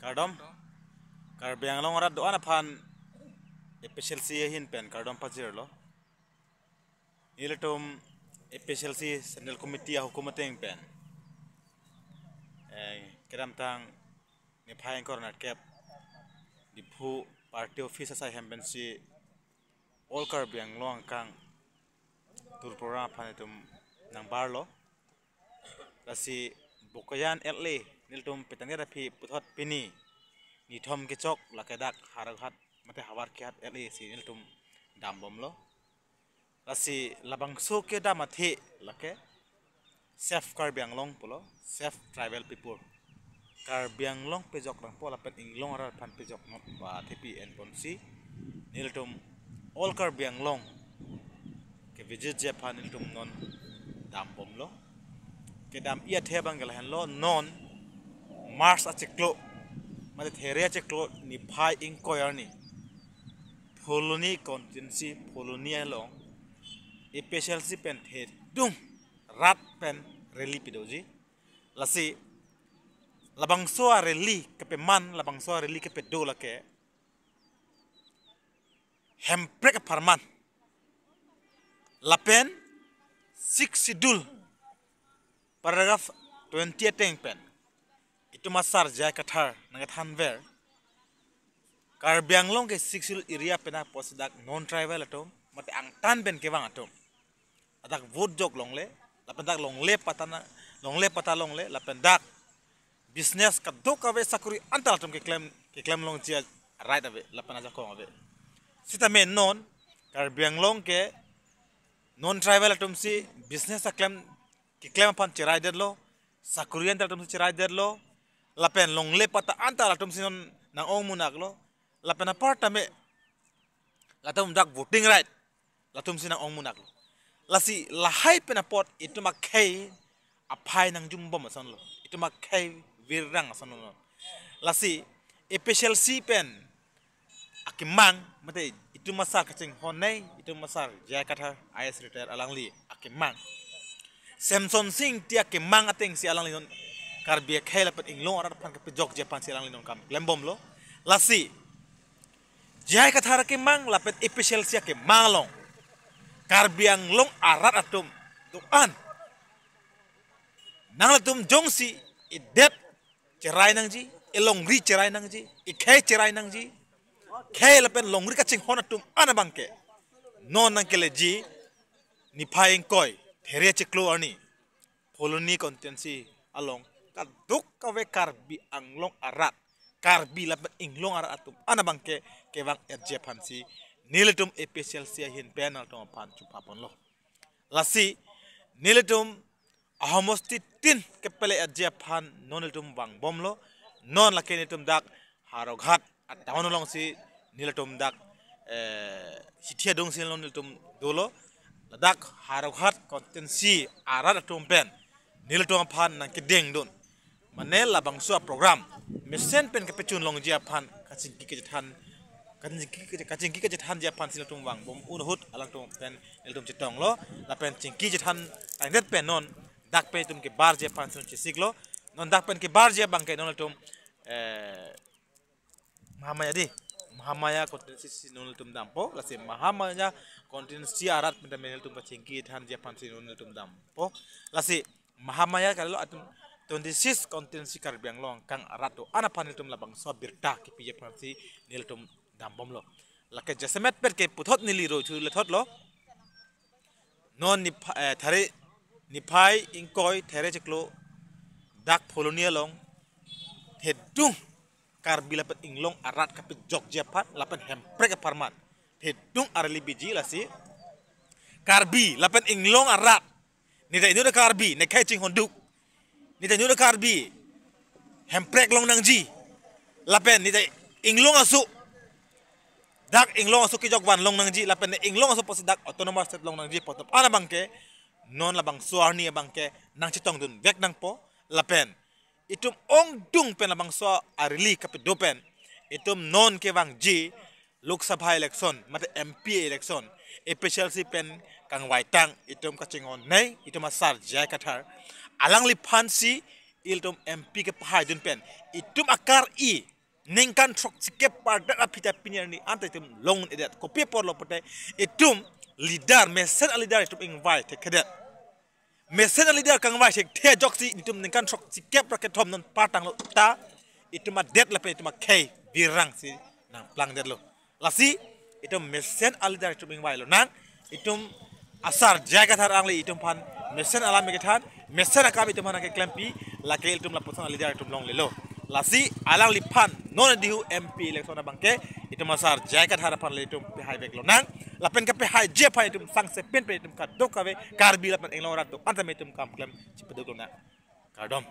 Kardom karbiang long rat doan aphan efficiency hin pen kardom pajir lo ilatum efficiency sendal committee hukumateng pen kedam tang ni phaing kornat kep di phu party office asai hemben si all karbiang long kang tur program phanitum nang barlo lasi bukayan le niltum petangera phi puthot pini ni thom ke chok lakedak haraghat mate hawar kiat le si niltum dambom lo lasi labangso ke damathe lake self karbiang long pulo self tribal people karbiang long pejok rang pola pen inglong rar pan pejok not ba thepi en ponsi niltum all karbiang long ke visit japan niltum non dambom lo kedam ia thebang galahan lo non mars acheklo mate theria cheklo ni phai ing koyarni pholoni contingency pholoni long specialty pen the dung rat pen reli pidoji lasi labangso reli kepe man labangso reli kepe do lake hemprek parman lapen 6 sidul paragraph 20 teng pen itu masar jai kathar nangat hanver karbiang long ke 6 area pena posdak non tribal atom mate ang tan ben ke wang atom adak vote jok longle lapendak longle patana longle pata longle lapendak business ka dok ave sakuri antal atom ke claim long chia right ave lapana jakong ave sita men non karbiang long ke non tribal atom si business claim ki claim pan chirai derlo sakurian atom si chirai derlo lapen longle pata antal atom si non nang ong munak lo lapen apartame latum dak voting right latum si nang ong munak lo lasi lahai penapot itu makai apai nang jumbo masan lo itu makai virang masan lo lasi special si pen akimang mate itu masar kacing honai itu masar jakatha is retire alangli akimang Samson Singh tia akimang ateng si alangli non karbia khaila pat inglong arat pan ke jok japan si alangli non kam lembom lo lasi jakatha akimang lapet special si akimang long karbiang long arat atum tuan nang latum jongsi idet cerai nang ji elong ri cerai nang ji ikai cerai nang ji kai lapen long ri kaching hon atum ana bangke non nang kele ji ni phaing koi there cheklo ani poloni contensi along ka duk ka ve karbi anglong arat karbi lapen inglong arat atum ana bangke ke wang erje phansi niletum special sia hin panel to pan chu papon lo lasi niletum ahomosti tin kepele erje phan noniletum bang bom lo non la kenitum dak haroghat at down long si niletum dak hithia dong sin niletum dolo dak haroghat kontensi arat atum pen niletum phan nang kedeng don manela bangso program mesen pen kepechun long jia phan kacing kikethan kacing kikethan jia phan silatum wang bom unhut alang tum pen niletum chitong lo la pen cingki jethan tangdet pen non dak pe tum ke bar jia phan sun chisiglo non dak pen ke bar jia bang ke non tum mahamaya di mahamaya kontinensi non tum dampo lasi mahamaya kontinensi arat pen menel tum cingki jethan jia phan non tum dampo lasi mahamaya kalau atum 26 kontinensi karbiang long kang arat to ana pan tum labang so birta ki pije phan si nil tum dambom lo lake jasemet per ke puthot nili ro chu le thot lo non ni thare ni phai ingkoi there cheklo dak polonia long hedung karbi lapet inglong arat kapit jok japan lapen hemprek parman hedung arli biji lasi karbi lapen inglong arat ni da inu karbi ne kai ching honduk ni da inu karbi hemprek long nangji lapen ni da inglong asu dak inglong asu ki jok wan long nangji lapen inglong asu pos dak autonomous state long nangji potop ana bangke non labang suarni bangke nang chitong dun vek nang po lapen itum ong dung pen labang so arili kapit dopen itum non ke wang ji lok sabha election mate mp election special si pen kang waitang itum kachingon nei itum asar jai kathar alang li phansi iltum mp ke phai dun pen itum akar i ningkan trok sikep pardat apita pinya ni ante itum long edat kopi por lo pote itum leader mesen leader itum invite kedet mesen leader kang vai sek the joksi itum ningkan trok sikep raket thom non patang lo ta itum adet la pe itum kei birang si nang plang det lo lasi itum mesen leader itum invite lo nang itum asar jaga tharang li itum pan mesen alam megethan mesen akam itum hanake klempi lake itum la posan leader itum long le lo lasi alang lipan non dihu MP election na bangke itu masar jagat harapan le itu pihai bek lo nang lapen ke pihai je pa itu sang sepen pe itu kadok kawe karbi lapen englo rat do anta metum kam klem cipedok lo na kardom